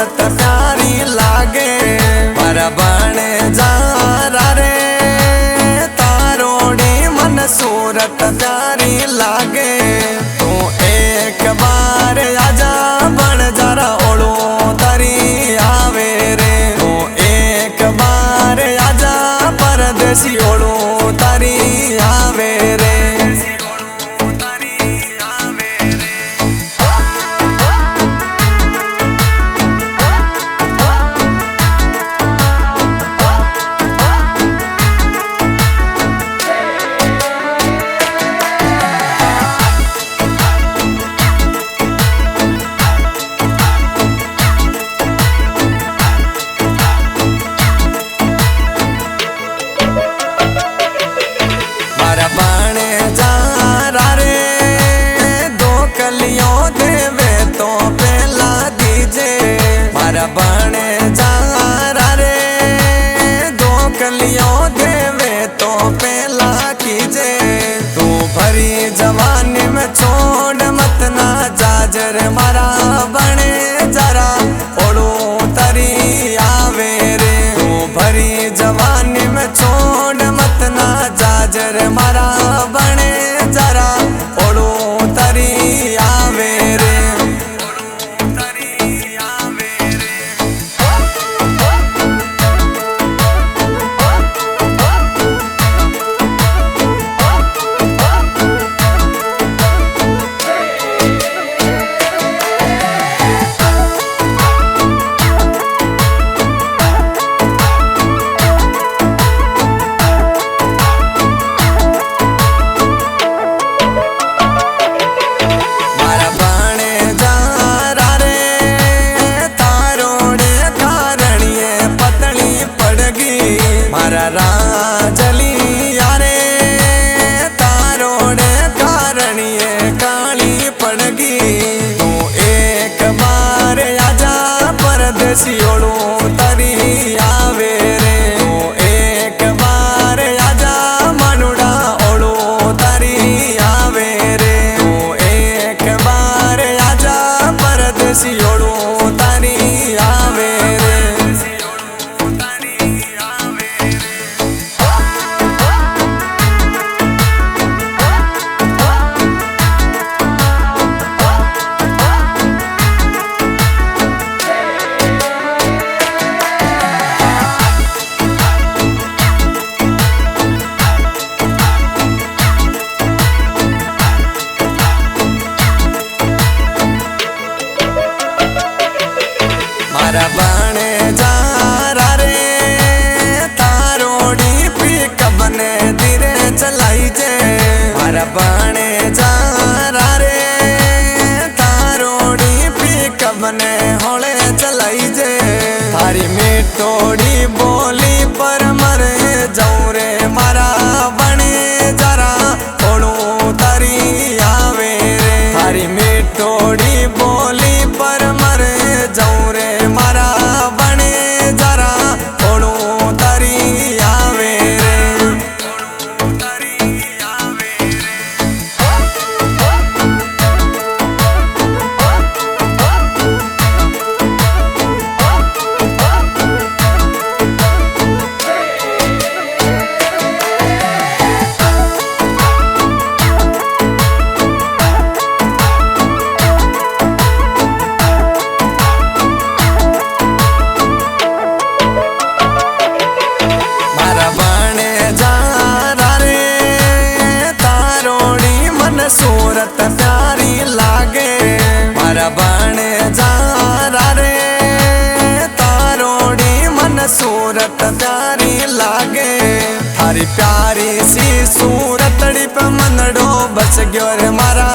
सूरत प्यारी लागे। मारा बने जारा रे तारोड़ी मन सूरत प्यारी लागे। तू एक बार आजा बन जरा ओड़ो तरी आवे रे। तू एक बार आजा परदेसी ओड़ो तरी आवे रे। बने जारा रे दो कलियों देवे तो पहला कीजे। तू भरी जवानी में छोड़ मत ना जाजर मारा बने जरा ओड़ो तरी आवे रे। तू भरी जवानी में छोड़ मत ना जाजर मारा बने जरा ओड़ो तरी आवे रे। राजली यारे तारोड़े कारणिए काली पड़गी। तू एक बार आजा परदेसी ओड़ो तरी आवे रे। तू एक बार आजा मनुड़ा ओड़ो तरी आवे रे। तू एक बार आजा परदेसी ओड़ो तरी आवे रे। बने जारा रे तारोड़ी पिकअप ने धीरे चलाई जे। मारा बने जारा रे तारोड़ी पिकअप ने होले चलाई जे। थारी मिठोड़ी बोली पर मरे जाऊं रे मारा बने जरा ओड़ो तरी आवे रे। थारी मिठोड़ी बोली पर मरे जाऊं रे मारा बने जरा ओड़ो तरी आवे रे। सूरत प्यारी लागे। मारा बने जारा रे तारोड़ी मन सूरत प्यारी लागे। थारी प्यारी सी सूरतड़ी पे मनड़ो बस गयो रे मारा